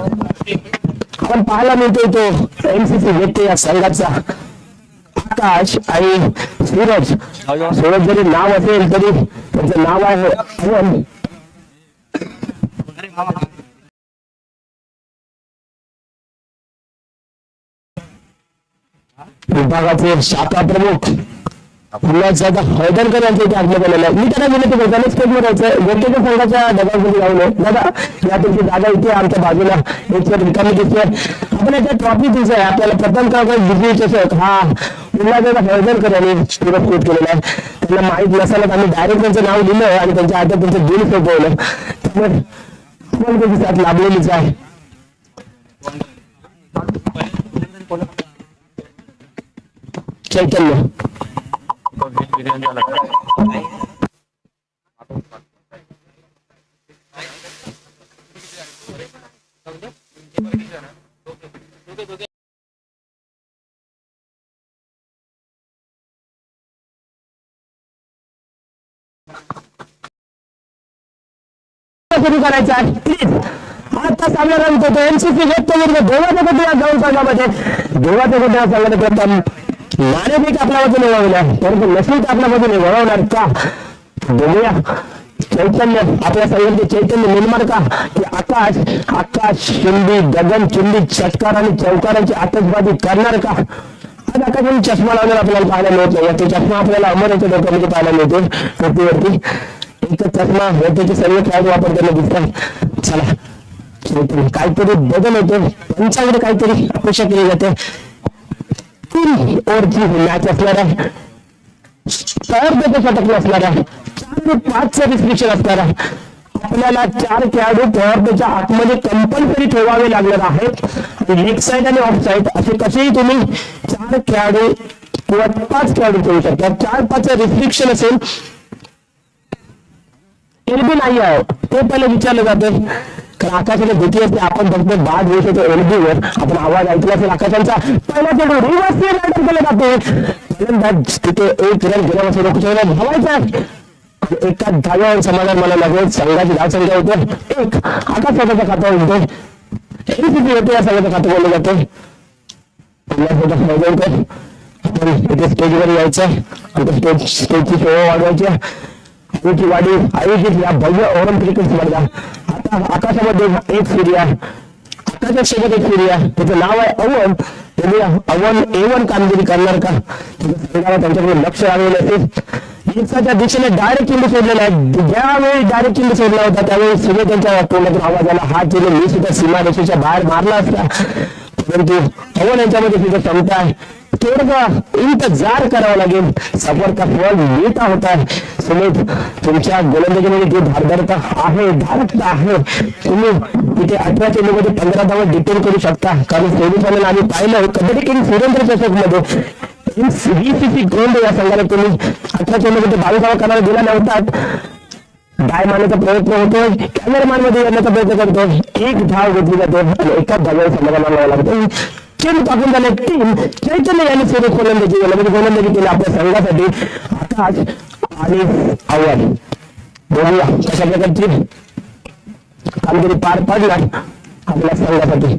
आपण पाहायला मिळतोय तो एमसीसी व्यक्ती या संघाचा आकाश आणि सूरज. सूरज जरी नाव असेल तरी त्याचं नाव आहे अवन. विभागाचे शाखा प्रमुख हैदरकर यांचं इथे आगमन झालेलं आहे. मी त्यांना विनंती करतो त्याला स्टेजवर यायचं व्यक्तिगत संघाच्या दबावामध्ये जाऊ नये. दादा या तुमची जागा इथे आमच्या बाजूला एक रिकामी दिसते. आपण याच्या ट्रॉफी दिसत आहे आपल्याला प्रथम विजयी चषक हा उल्हासदादा हैदरकर यांनी पुरस्कृत केलेला आहे. त्यांना माहित नसायला आम्ही डायरेक्ट त्यांचं नाव लिहिलं आणि त्यांच्या हातात त्यांचं बिल सोपवलं. त्यामुळे आपण त्याची साथ लाभलेलीच आहे. चैतन्य सुरू करायचं आहे प्लीज. आता सामना रंगतो एमसीसी व्यक्त देवाच्या गट या जाऊन संघामध्ये देवाच्या गट या संघाने प्रथम नाणेफेक आपल्या बाजूने वळवल्या परंतु नशीब आपल्या बाजूने वळवणार का बघूया. चैतन्य आपल्या संघाचे चैतन्य निर्माण का की आकाश आकाश शिंदी गगन चिंदी षटकार आणि चौकारांची आतषबाजी करणार का. आज आकाशाने चष्मा लावलेला आपल्याला पाहायला मिळत नाही. तो चष्मा आपल्याला अमर यांच्या डोक्यामध्ये पाहायला मिळतो टोपीवरती. एक चष्मा त्याचे सर्व खेळाडू वापरताना दिसतात. चला काहीतरी बदल होतो त्यांच्याकडे काहीतरी अपेक्षा केली जाते. 3 ओव्हरची मॅच असणार आहे. तर शतक असणार आहे. 4 ते 5चं रिस्ट्रिक्शन असणार आहे. आपल्याला 4 खेळाडू पॉवरच्या आतमध्ये कंपल्सरी ठेवावे लागणार आहेत. लेग साईड आणि ऑफ साईड असे कसेही तुम्ही 4 खेळाडू किंवा 5 खेळाडू ठेवू शकता. 4-5चं रिस्ट्रिक्शन असेल. एलबी नाही आहे ते पहिले विचारलं जातं कारण आकाशाला भीती असते. आपण फक्त बाद होऊ शकतो एलबीवर. आपण आवाज ऐकला असेल आकाशांचा. पहिला चेंडू रिव्हर्स केला जातो. तिथे एक रन गेल्यापासून रोखून धावायचा एका धाव्यावर समाधान मला लागेल. संघाची धाव संख्या होते 1. आकाश स्वतःचा खाता होतो एमसीसी होते या संघाचं खातं बोललं जातं. आपण इथे स्टेजवर यायचं स्टेजची शोभा वाढवायची वाढी आयोजित या भव्य ओरम क्रिकेट स्पर्धा. आता आकाशामध्ये एक सूर्य आकाशात सोबत एक सूर्य त्याचं नाव आहे अवन. अवन A1 कामगिरी करणार का त्यांच्याकडे लक्ष लागलेलं असेल. दिवसाच्या दिशेने डायरेक्ट चेंडू सोडलेला आहे. ज्यावेळी डायरेक्ट चेंडू सोडला होता त्यावेळी सूर्य त्यांच्या तोंडातून आवाज आला. हा चेंडू मी सुद्धा सीमा रेषेच्या बाहेर मारला असता परंतु अवन यांच्यामध्ये सुद्धा क्षमता आहे. थोडं इंतजार करावं लागेल. सफर का फळ मिळता होता. सुमित तुमच्या गोलंदाजीमध्ये ती धारदारता आहे धारकता आहे. तुम्ही तिथे 18 चेंडूमध्ये 15 धावा डिटेन करू शकता कारण सेमीफायनल आम्ही पाहिलं कबड्डी किंग सुरेंद्र चषक मध्ये बीसीसी गोंड या संघाला तुम्ही 18 चेंडूमध्ये 22 धावा करायला दिला नव्हतात. डाय मारण्याचा प्रयत्न होतोय. कॅमेरामॅन मध्ये येण्याचा प्रयत्न करतो. 1 धाव घेतली जाते आणि एकाच धाव्यावर समाधान मानावं लागतं. चेंडू टाकून झाले 3. चैतन्य यांनी सुरेश गोलंदाजी केली आपल्या संघासाठी. आकाश आणि आव्हान बघूया कशा प्रकारची कामगिरी पार पडणार आपल्या संघासाठी.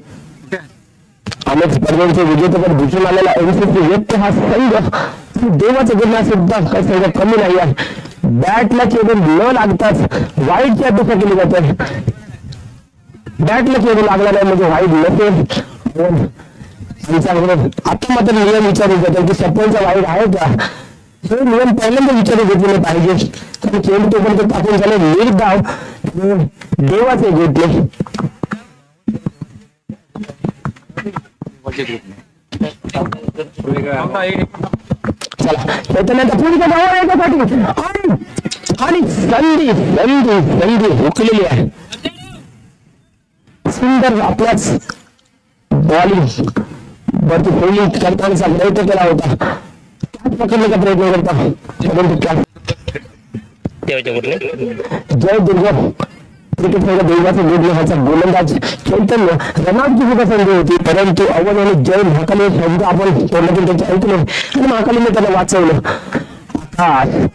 अनेक स्पर्धेचे विजेतेपद दिसून आलेला एमसीसी व्यक्त हा संघ देवाचं गुन्हा सुद्धा संघ कमी नाही आहे. बॅटला चेंडू न लागताच वाईटची अपेक्षा केली जाते. बॅटला चेंडू लागला नाही म्हणजे वाईट नसेल. आता मात्र नियम विचारू जातात की सपोलचा वाईट आहे का हे नियम पहिल्यांदा विचारू घेतलेले पाहिजे कारण चेंडू तोपर्यंत टाकून झाले निर्धाव देवाचे घेतले. चला चैतन्याचा पुढचा धाव आहे याच्यासाठी आणि संधी संधी संधी हुकलेली आहे. सुंदर आपल्याच बॉलिंग वरती फिल्डिंग करताना प्रयत्न केला होता. कॅच पकडण्याचा प्रयत्न करता परंतु जय दुर्ग क्रिकेट संघ देवाचे निर्णयाचा गोलंदाज चैतन्य रनआउटची सुद्धा संधी होती परंतु अव्वल आणि जय महाकाली शब्द आपण तोंडातून त्याचे ऐकले आणि महाकालीने त्याला वाचवलं. आता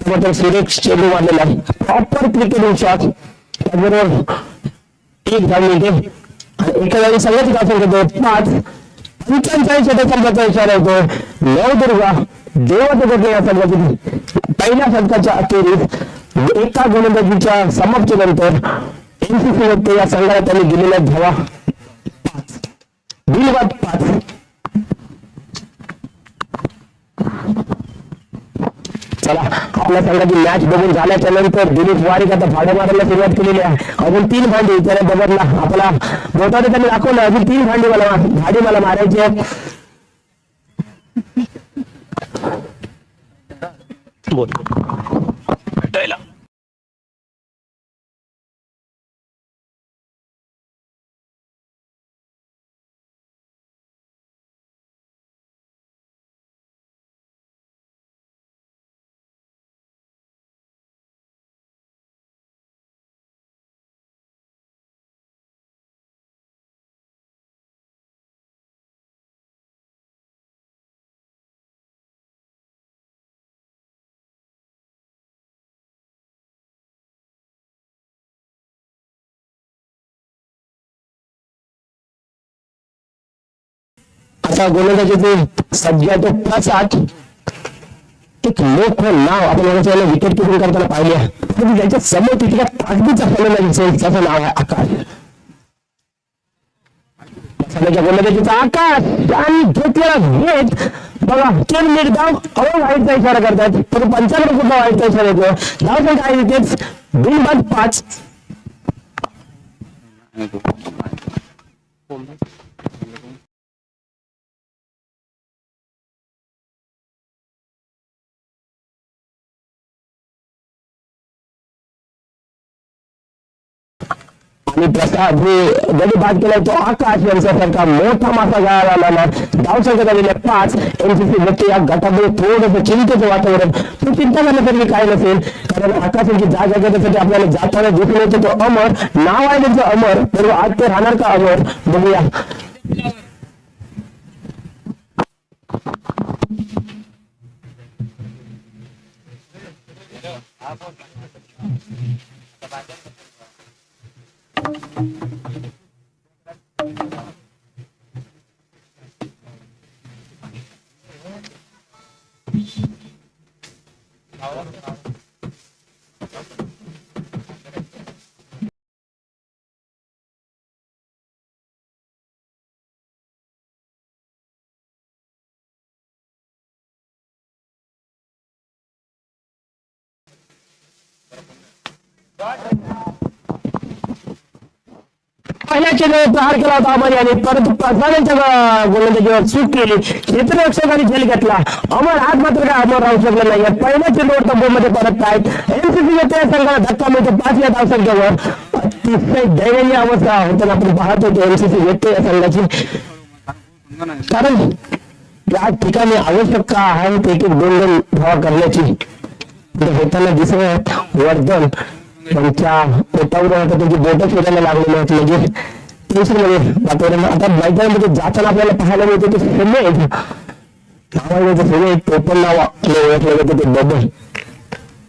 मात्र सुरेश चेंडू मारलेला प्रॉपर क्रिकेटिंग शॉट त्याबरोबर 1 धाव मिळते. एका वेळी संघाची धावसंख्या होतो 5. 45 षटकांचा इशारा होतो. नवदुर्गा देवदगडे या संघाची पहिल्या षटकाच्या अखेरीस एका गोलंदाजीच्या समाप्तीनंतर एमसीसी मध्ये या संघाला त्यांनी दिलेल्या धावा 5. बिलबाद 5. चला आपल्या संघाची मॅच बघून झाल्याच्या नंतर दिलीप वारीक आता भाडे मारायला सुरुवात केलेली आहे. अजून 3 भांडी त्याने बघतला आपला बोटाने त्यांनी दाखवलं. अजून 3 भांडी मला मारायची आहे. बोल आता गोलंदाजीचे सध्या तो 5-8 एक लोक नाव आपण विकेट किपिंग करताना पाहिले. त्याच्या समोर तिथल्या ताकदीचा गोलंदाजीचं नाव आहे आकाश. सध्याच्या गोलंदाजीचा आकाश आणि घेतलेला घेत बघा 4 निर्धाव वाईटचा इशारा करतात. पण पंचाकडे सुद्धा वाईटचा इशारा येतो. धावसंख्या आहे तिथेच बिनबाद 5. आणि प्रसाद हे गडी बाद केलाय तो आकाश यांच्यासारखा मोठा मासा गाळाला. धावसंख्या झालेल्या 5. एमसीसी व्यक्ती या गटामध्ये थोडंसं चिंतेचं वातावरण. पण चिंता करण्यासारखी काय नसेल, कारण आकाश यांची जागा घेण्यासाठी आपल्याला जाताना दिसून येतो तो अमर. नाव आहे त्यांचं अमर. तर आज ते राहणार का अमर बघूया. पहिल्या चेंडूवर प्रहार केला होता अमर यांनी, परंतु प्रसादांच्या गोलंदाजीवर चूक केली. क्षेत्ररक्षकांनी झेल घेतला. अमर आज मात्र काय अमर राहू शकला नाही. पहिल्या चेंडूवर तंबूमध्ये परत आहेत. एमसीसी त्या संघाला धक्का मिळतो 5 या धावसंख्येवर. अतिशय दैनंदिन अवस्था होताना आपण पाहत होतो एमसीसी व्यक्ती या संघाची. कारण या ठिकाणी आवश्यकता आहे एक 2 धावा करण्याची. होताना दिसत वर्धन त्यांच्या पोटावर आता त्यांची बोट फिरायला लागलेली होती. म्हणजे टेन्शन मध्ये वातावरण. आता मैदानामध्ये जाताना आपल्याला पाहायला मिळते ते सुमेध नावाचं सुमेध टोपण नाव ओळखलं जातं. ते बबल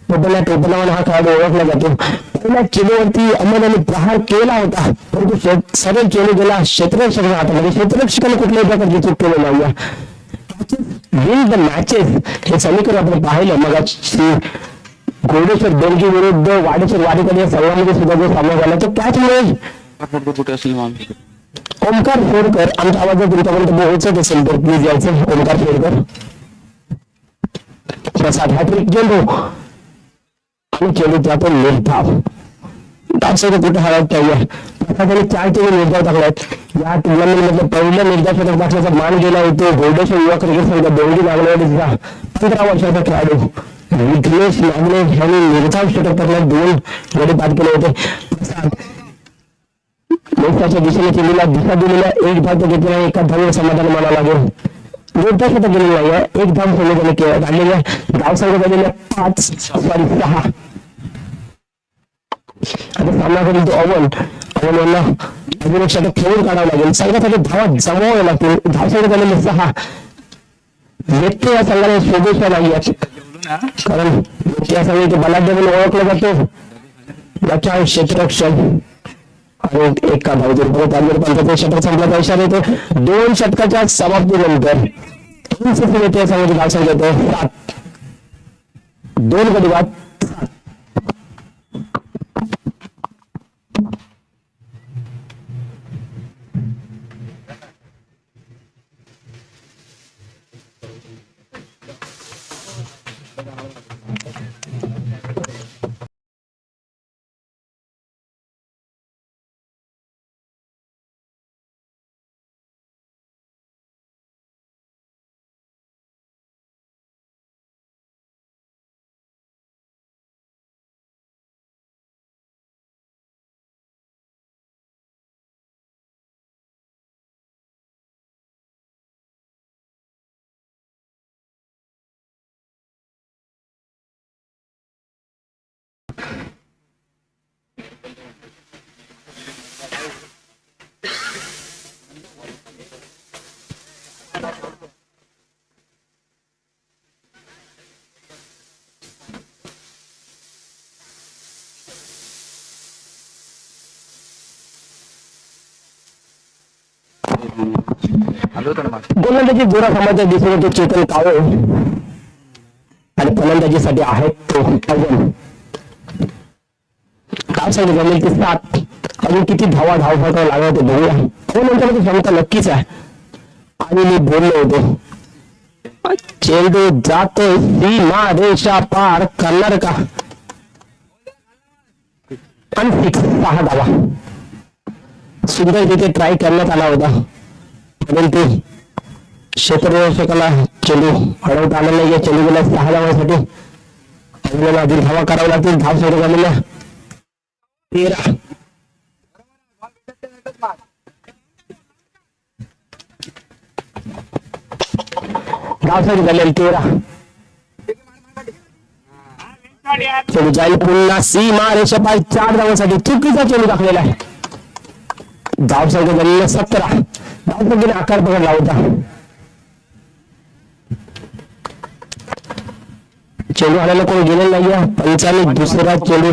टोपण या टोपण नावाने हा खेळाडू ओळखला जातो. पहिल्या चेंडूवरती अमर यांनी प्रहार केला होता, परंतु सरळ चेंडू गेला क्षेत्ररक्षकांच्या हातामध्ये. क्षेत्ररक्षकाने कुठल्याही प्रकारची चूक केली नाही. विन द मॅचेस हे समीकरण आपण पाहिलं मगाशी. घोडेश्वर बेलगी विरुद्ध वाडेश्वर वाडेकर या संघामध्ये सुद्धा जो सामना झाला तो कॅचमुळे कुठे असेल ओमकार फेडकर. आमच्या आवाज तुमच्यापर्यंत पोहोचत असेल तर प्लीज यायचं. ओमकार फेडकर प्रसाद हॅट्रिक चेंडू आणि चेंडू त्यातून निर्धाव. धावसंख्या कुठे हरवत नाहीये. प्रसादाने 4 चेंडू निर्धाव टाकलायत. या टुर्नामेंट मधलं पहिलं निर्धाव षटक टाकण्याचा मान गेला होतो घोडेश्वर युवा क्रिकेट संघ दोंडी लागलेला 15 वर्षाचा खेळाडू विघ्नेश नागले यांनी निर्धाव षटक टाकण्यात 2 गडी बाद केले होते. लोकांच्या दिशेने केलेला दिशा दिलेला 1 धाव घेतलेला एका धावेवर समाधान मानावं लागेल. निर्धाव षटक गेलेलं नाहीये. 1 धाव सोडून काढलेल्या धावसंख्या झालेल्या 6. आता सामना करील तो अवन यांना अजून एक षटक खेळून काढावं लागेल. संघासाठी धावा जमवाव्या लागतील. धावसंख्या झालेले 6. व्यक्ती या संघाने शोधेश्वर नाही आहेत, कारण या संघाचे बलाढ्य म्हणून ओळखला जातो. याच्या क्षेत्ररक्षण आणि एका धावतो षटक संपल्याचा इशारा येतो. 2 षटकाच्या समाप्तीनंतर येते संघाची धावसंख्या येतो 7. 2 गडी बाद. गोलंदाजी जोरा समाजात दिसून येतो चेतन काळे आणि फलंदाजीसाठी आहेत तो अजून काय सांगितलं जमेल ते 7. अजून किती धावा धावफटका लागत ते बघूया. हो नंतर क्षमता नक्कीच आहे आणि मी बोललो होतो चेंडू जातो सीमा रेषा पार करणार का आणि 6 धावा. सुंदर तिथे ट्राय करण्यात आला होता परंतु क्षेत्ररक्षकाला चेंडू अडवता आला नाही. या चेंडूला 6 धावांसाठी आपल्याला अधिक धावा कराव्या लागतील. धाव संख्या झालेल्या 13. धाव संख्या झालेली 13. चेंडू जाईल पुन्हा सीमा रेषापार 4 धावांसाठी चुकीचा चेंडू टाकलेला आहे. धाव संख्या झालेल्या 17. धाव संख्येने आकार पकडला होता. चेंडू हाणायला कोणी गेलेला नाहीये. पंचाने दुसरा चेंडू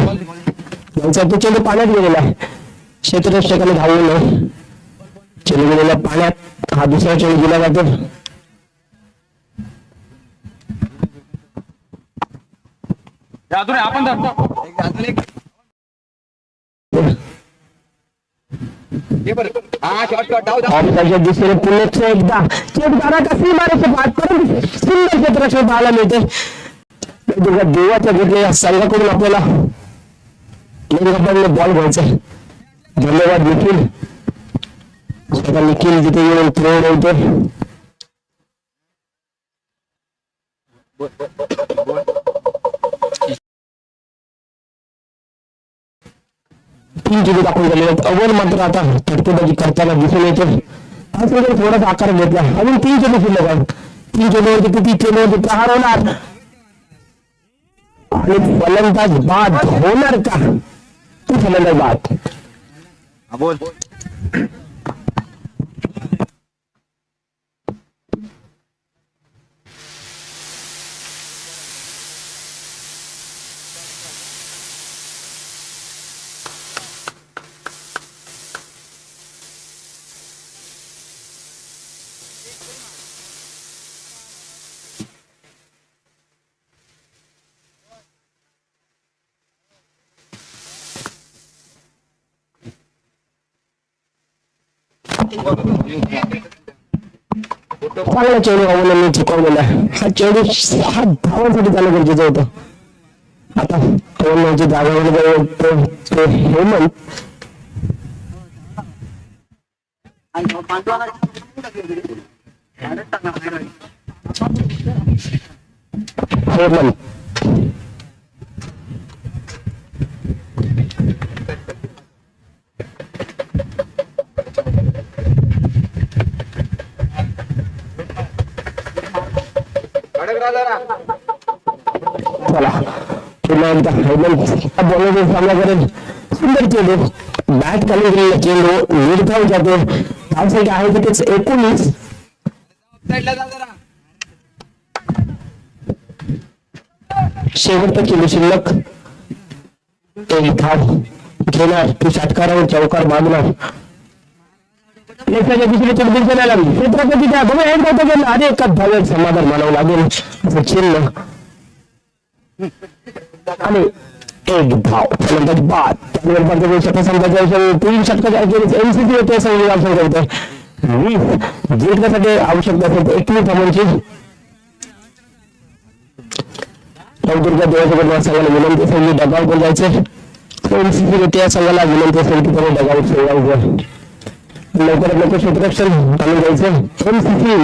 तो चेंडू पाण्यात गेलेला आहे. क्षेत्ररक्षकाने धावू नये. चेंडू गेलेल्या पाण्यात हा दुसरा चेंडू दिला जातो. दिसले पुन्हा एकदा चेंडू कशी मारायचे सुंदर क्षेत्ररक्षण पाहायला मिळते. देवाच्या घेतलेल्या संघाकडून आपल्याला बॉल घ्यायचा. धन्यवाद निखिल. निखिल तिथे येऊन थ्रो होते. 3 चेंडू दाखवून झालेले आहेत. अव्वल मात्र आता फटकेबाजी करताना दिसून येतो. थोडासा आकार घेतला. अजून 3 चेंडू शिल्लक आहेत. 3 चेंडूवरती किती चेंडूवरती प्रहार होणार आणि फलंदाज बाद होणार का? तू फलंदाज बाद. बोल. चांगला चेंडू अवलंबून चुकवलेला आहे. हा चेंडू 6 धावांसाठी जाणं गरजेचं होतं. आता हेमंतची जागा हेमंत हेमंत चला पुन्हा एकदा हेमंत बॉलरचा सामना करेल. सुंदर चेंडू बॅट खाली गेलेला चेंडू निर्धाव जातो. धावसंख्या आहे तिथेच 19. शेवटचा चेंडू शिल्लक 1 धाव. घेणार की षटकारावर चौकार बांधणार दुसरी चूक दिसायला लागली. छत्रपती त्या बघा एक नव्हतं गेलं अरे एका धाव्यात समाधान मानावं लागेल असं चिन्ह आणि एक धाव फलंदाज बाद. त्यानंतर षटसंघाच्या 3 षटकाच्या एनसीसी होते संघ करते 20 जिंकण्यासाठी आवश्यकता असेल 21 धावांची. नवदुर्गा देवाच्या संघाला विनंती असेल की डगाव पण जायचे. एनसीसी होते या संघाला विनंती असेल की त्याने डगाव सोडायचं. लवकरात लवकर क्षेत्ररक्षण चालू जायचं. एनसीसी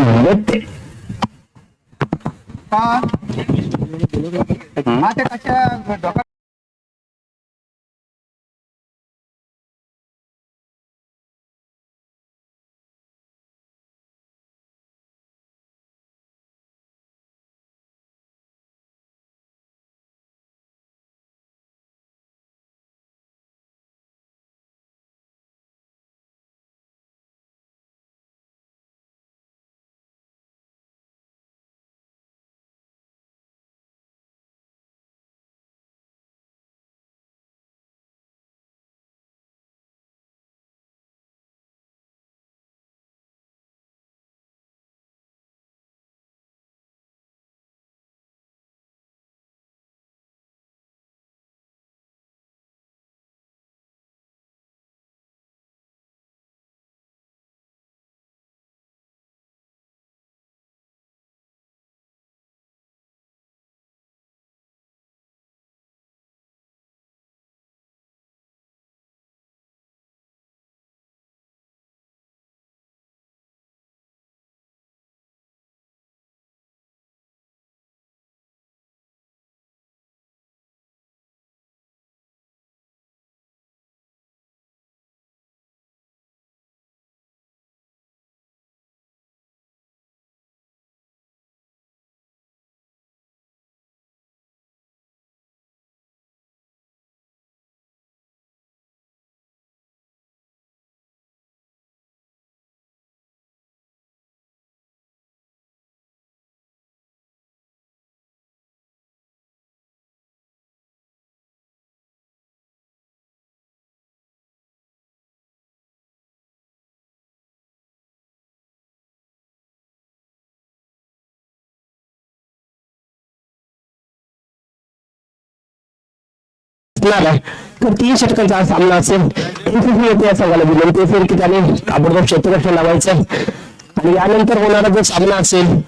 तर 3 षटकांचा सामना असेल. एनसीसी येते या संघाला विनंती असेल की त्याने ताबडतोब क्षेत्ररक्षण लावायचं आणि यानंतर होणारा जो सामना असेल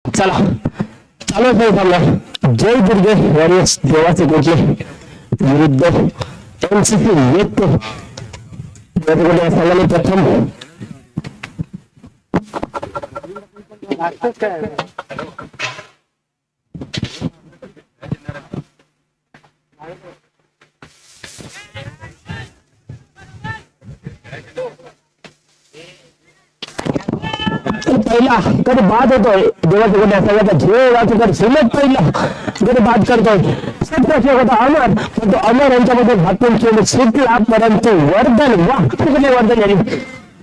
चला चालू सामना जय दुर्गे वॉरियर्स देवाचे कोचे विरुद्ध एनसीसी येते संघाने प्रथम पहिला कधी बाद होतोय देवाच्या गोट्या सगळ्याचा झेल वाचून सुलभ पहिला कधी बाद करतोय सतराशे होता अमर पण तो अमर यांच्यामध्ये भातून चेंडू सुटला परंतु वर्धन वा कुठल्या वर्धन यांनी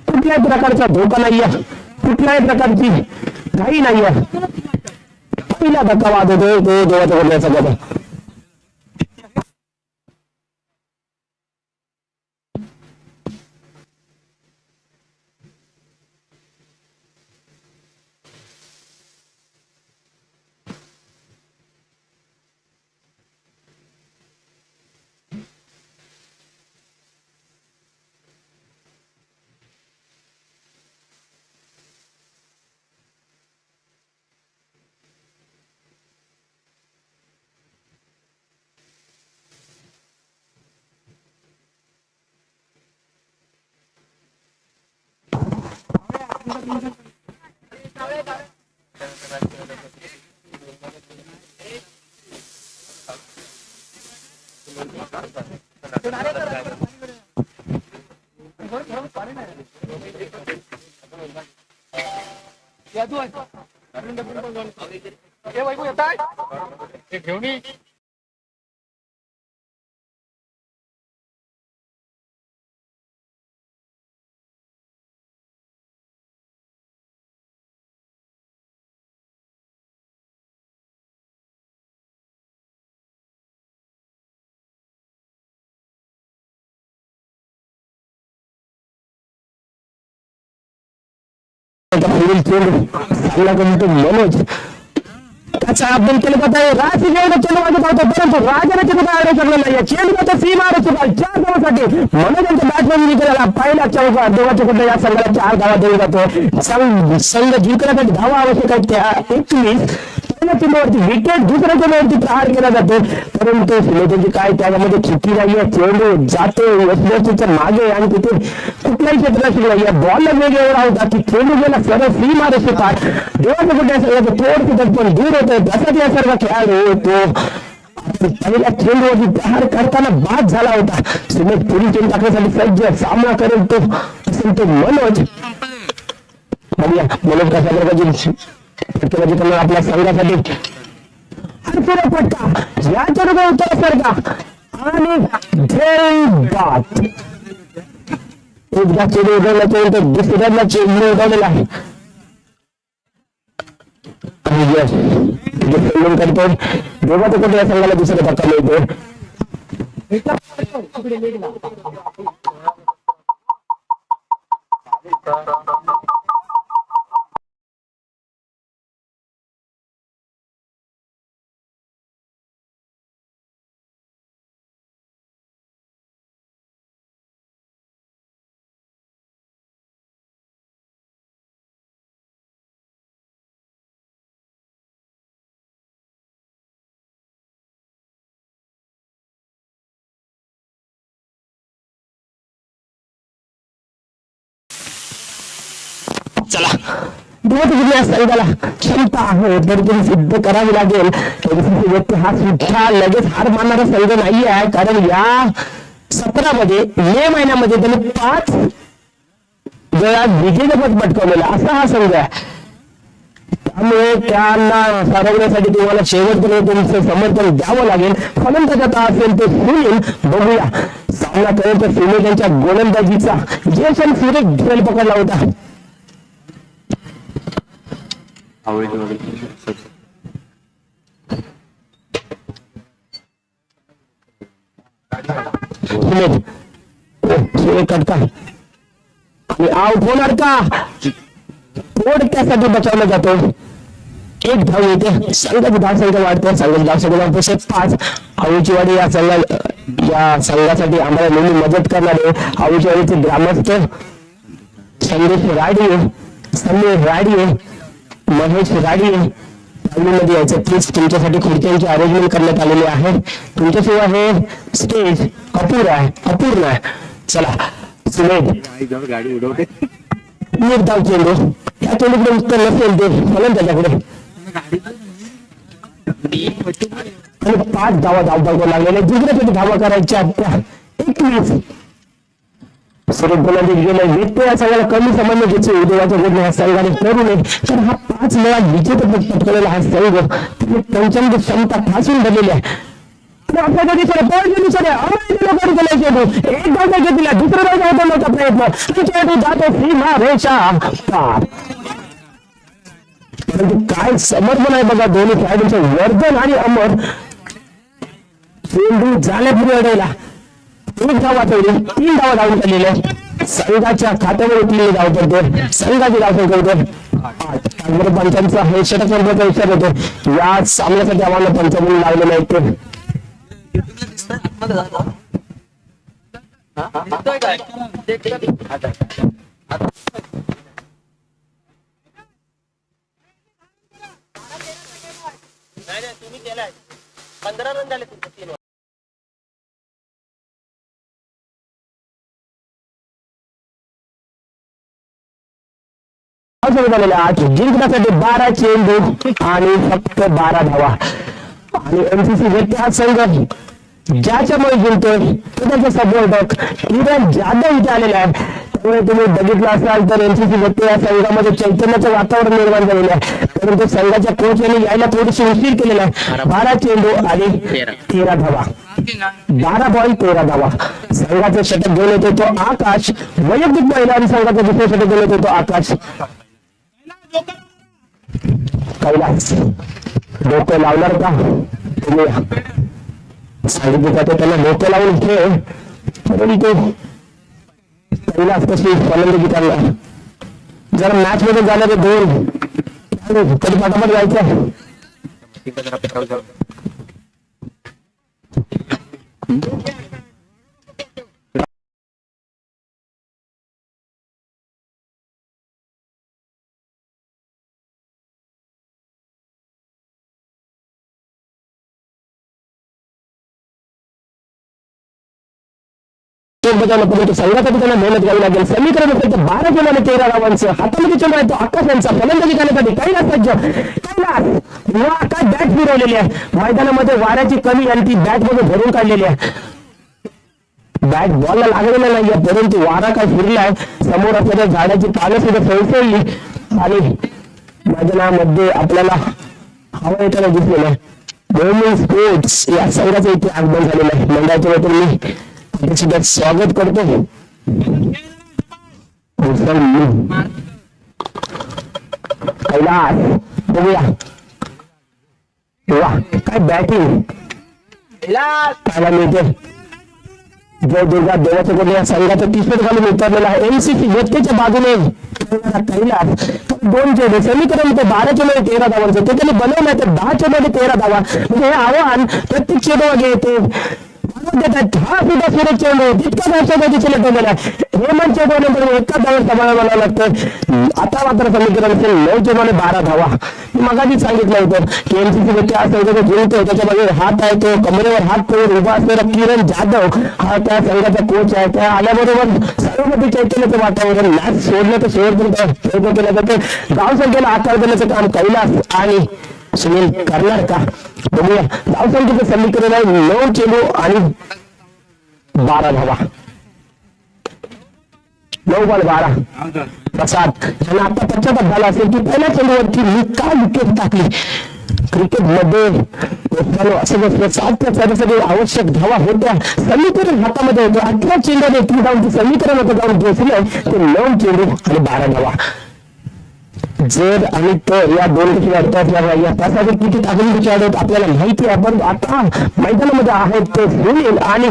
कुठल्याही प्रकारचा धोका नाहीये कुठल्याही प्रकारची घाई नाहीये पहिला धक्का बाद होतोय तो देवाच्या गोट्याचा गदा घेऊन मनोज त्याचा अभ्यास केला जात आहे राज जेवढं चेंडू वाजत होतं परंतु राजाने चेंडू आडू शकला नाही चेंडूचा सीमा रचना 4 धावांसाठी मनोजांच्या बॅट्समॅन विकेला पहिला चौकार देवाच्या कुठे या संघाला 4 धावा दिली जातो संघ जिंकण्यासाठी धावा आवश्यक आहेत त्या 21 पहिल्या चेंडूवरती विकेट दुसऱ्या चेंडूवरती प्रहार केला जातो परंतु सुमेधांची काय त्यामध्ये चुकी नाहीये चेंडू जातो यशस्वीच्या मागे आणि तिथे कुठल्याही क्षेत्राशी नाहीये बॉल वेग एवढा होता की चेंडू गेला सरळ सीमा रचना देवाच्या कुठे सगळ्याचं तोड तिथं पण दूर होत तसंच या सर्व खेळाडू तो पहिल्या चेंडूवरती प्रहार करताना बाद झाला होता सुमेध पुढील चेंडू टाकण्यासाठी सज्ज सामना करेल तो असेल तो मनोज बघूया मनोज कशा प्रकारची फटकेबाजी करणार आपल्या संघासाठी पुढे पटका या चेंडूचा उत्तर सारखा आणि झेलबाद एकदा चेंडू उडवल्याच्या नंतर दुसऱ्यांदा चेंडू उडवलेला आहे करतो देवाचं कुठे या संघाला दुसरा धक्का मिळतो चला संघाला क्षमता आहे तर तुम्ही सिद्ध करावी लागेल व्यक्ती हा सुद्धा लगेच हार मानणारा संघ नाही आहे कारण या सत्रामध्ये मे महिन्यामध्ये त्यांनी 5 वेळा विजेतेपद पटकावलेला असा हा संघ आहे त्यामुळे त्यांना सारवण्यासाठी तुम्हाला शेवटपर्यंत तुमचं समर्थन द्यावं लागेल फलंदाजाचा असेल ते सुनील बघूया सामना करेल तर सुनील त्यांच्या गोलंदाजीचा यश आणि सुरेख खेळ पकडला होता कटका आणि आउट होणार का पोट त्यासाठी बचावला जातो 1 धाव येते संघाची धावसंख्या वाढते संघाची धावसंख्या 5 आऊची वाडी या संघासाठी आम्हाला नेहमी मदत करणारे आऊची वाडीचे ग्रामस्थ संदेश राडे समीर राडे महेश राडे मध्ये यायचं प्लीज तुमच्यासाठी खुर्च्यांची अरेंजमेंट करण्यात आलेली आहे तुमच्याशिवाय हे स्टेज अपूर्ण आहे चला सुमेध गाडी उडवते निर्धाव चेंडू या चेंडूकडे उत्तर नसेल ते म्हणून त्याच्याकडे आणि 5 धावा धाव लागलेल्या दुसऱ्यासाठी धावा करायच्या 21 सुरेश गोलांचे गेले व्यक्ती या सगळ्याला कमी समजणे ज्याचे उद्योगाच्या गोष्टी ह्या संघाने करू नये तर हा 5 वेळा विजेतेपद पटकवलेला हा संघ त्यांच्यामध्ये क्षमता ठासून भरलेली आहे. आपल्याला दिसले पॉईंट दिसले लोकांनी केला चेंडू एक धाव घेतला दुसरा धाव उतरण्याचा प्रयत्न चेंडू जातो सीमा रेषा पार. परंतु काय समर्पण आहे बघा दोन्ही खेळाडूंचं वर्धन आणि अमर. चेंडू जाण्यापूर्वी अडवला 1 धाव वाचवली 3 धावा धावून आलेल्या संघाच्या खात्यावर 3 धाव पडते संघाची धाव करतो. पंचांचा हे षटक संपल्याचा विचार होतो या सामन्यासाठी आम्हाला पंचांनी लावले नाही ते तुम्ही केलाय 15 रन झाले तुमचे 3 जिंकण्यासाठी 12 चेंडू आणि फक्त 12 धावा आणि एमसीसी व्यक्ती हा संघ ज्याच्यामुळे जिंकतोय तो त्याचा सपोर्टक किरण जाधव इथे आलेला आहे. त्यामुळे तुम्ही बघितलं असाल तर एमसीसी व्यक्ती या संघामध्ये चैतन्याचं वातावरण निर्माण झालेलं आहे. परंतु संघाच्या कोच यांनी यायला थोडीशी उशीर केलेला आहे. 12 चेंडू आणि 13 धावा 12 बॉल 13 धावा. संघाचं षटक घेऊन येतो तो आकाश वैयक्तिक महिला आणि संघाचं दुसरं षटक घेऊन येतो तो आकाश. कैलास डोकं लावणार का सांगितलं जातं त्याला डोकं लावून खेळ परंतु कैलास कशी फलंदाजी करणार. जर मॅच मध्ये जाणारे 2 कधी पाठापाठ जायचं परंतु संघासाठी त्यांना मेहनत घ्यावी लागेल. समीकरण असेल तर 12 चेंडू आणि 13 धावांचं हातामध्ये चेंडू आहे तो आकाश यांचा फलंदाजी करण्यासाठी कैलास सज्ज. कैलास आकाश बॅट फिरवलेली आहे मैदानामध्ये वाऱ्याची कमी आणि ती बॅट मध्ये भरून काढलेली आहे. बॅट बॉलला लागलेला नाहीये परंतु वारा काय फिरलाय समोर असलेल्या झाडाची पानं सुद्धा सळसळली आणि मैदानामध्ये आपल्याला हवा येताना दिसलेलं आहे. वुमेन स्पोर्ट्स या संघाचं इथे आगमन झालेलं आहे. मंडळाच्या वतीने मी सुद्धा स्वागत करतो. कैलास बघूया काय बॅटिंग पाहायला मिळते. जय दुर्गा देवाच्या कडे या संघाचं 30 घालून उतरलेला आहे. एमसीसी व्यक्तीच्या बाजूने कैलास 2 चेंडू समीकरण 12 चेंडू 13 धावांचं ते त्यांनी बनवलं तर 10 चेंडू 13 धावा म्हणजे हे आव्हान प्रत्येक चेंडू मागे येते. हा सुद्धा सुरेश चेंडू तितका वर्षासाठी सिलेक्ट झालेला आहे. हेमंत चेंडू नंतर एका धावर समाधान म्हणावं लागतं. आता मात्र समीकरण असेल 9 चेंडू आणि 12 धावा. मी मगाशी सांगितलं होतं की एमसीसी व्यक्ती हा संघाचा जिंकतो त्याच्या मागे हात आहे तो कमरेवर हात करून उभा असलेला किरण जाधव हा त्या संघाचा कोच आहे. त्या आल्याबरोबर सर्वपती चैतन्याचं वातावरण मॅच सोडण्याचं शेवटपर्यंत प्रयत्न केला जातो. धावसंख्येला आकार देण्याचं काम कैलास आणि सुनील करणार का बघूया. धावसंख्येचं समीकरण आहे 9 चेंडू आणि 12 धावा 9 बॉल 12 प्रसाद यांना आता पश्चाताप झाला असेल की पहिल्या चेंडूवरती मी काय विकेट टाकली. क्रिकेट मध्ये असं बसलं 7 त्यासाठी आवश्यक धावा होत्या. समीकरण हातामध्ये होतं 18 चेंडू 21 धावांचं समीकरण होतं जाऊन पोहोचलं ते 9 चेंडू आणि 12 धावा. जर आणि तर या 2 गोष्टी असल्या त्यासाठी किती ताकदीचे खेळाडू आहेत आपल्याला माहिती आहे. पण आता मैदानामध्ये आहेत ते सुनील आणि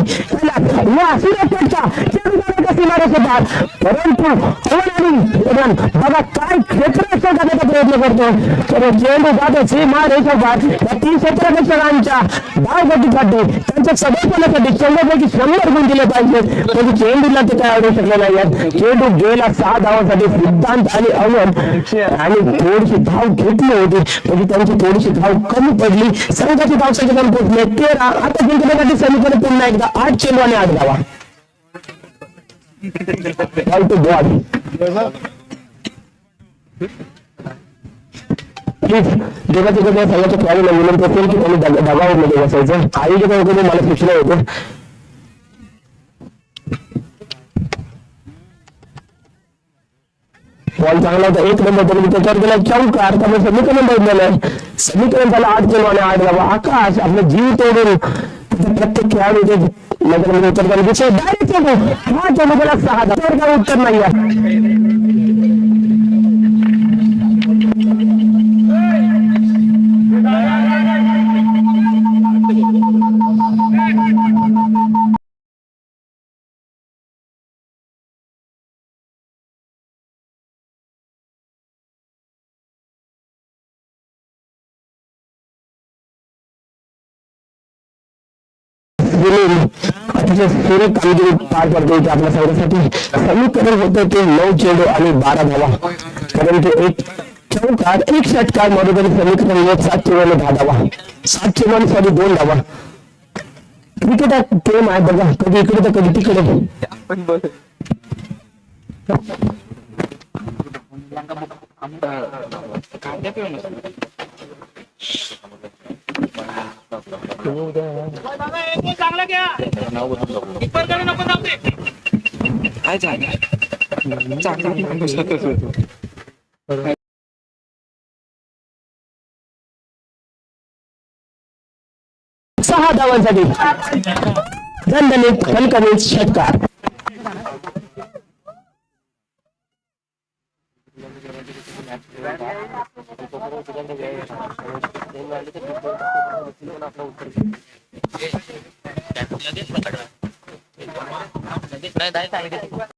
परंतु बघा काय क्षेत्ररक्षण करण्याचा प्रयत्न करतो. तर चेंडू जातो सीमा रेषा बाद या 3 क्षेत्ररक्षकांच्या धावगतीसाठी त्यांच्या समर्पणासाठी 100पैकी 100 गुण दिले पाहिजेत. पण चेंडूला ते काय अडवू शकले नाही. चेंडू गेला 6 धावांसाठी सिद्धांत आणि अमन आणि थोडीशी धाव घेतली होती म्हणजे त्यांची थोडीशी धाव कमी पडली. संघाची धाव संख्या पोहोचले 13. आता जिंकण्यासाठी समीकरण पुन्हा एकदा 8 चेंडू आणि 8 धावा. प्लीज देवाच्या संघाच्या खेळाडूला विनंती असेल की त्यांनी दबावामध्ये बसायचं. आयोजकांकडून मला सूचना होते. बॉल चांगला होता, एक नंबर तरी त्याच्यावर गेला चौकार. त्यामुळे समीकरण बदललंय. समीकरण झालं 8 चेंडू आणि 8 धावा. आकाश आपलं जीव तोडून प्रत्येक खेळाडू नजरेमध्ये उतरताना दिसतोय. डायरेक्ट चेंडू, हा चेंडू गेला 6 धावा. काय उत्तर नाही अतिशय सुरेख कामगिरी पार पडते इथे आपल्या संघासाठी. समीकरण होतं ते 9 चेंडू आणि 12 धावा, परंतु एक चौकार एक षटकार मध्ये तरी समीकरण येत 7 चेंडू आणि 10 धावा. 7 चेंडू आणि सॉरी 2 धावा. क्रिकेट हा गेम आहे बघा, कधी इकडे तर कधी तिकडे. चांगला घ्या कीपर नको थांबते. काय चांगलं 6 धावांसाठी दणदणीत खणखणीत षटकार. लगेच पकडा. लगेच नाही सांगितलं.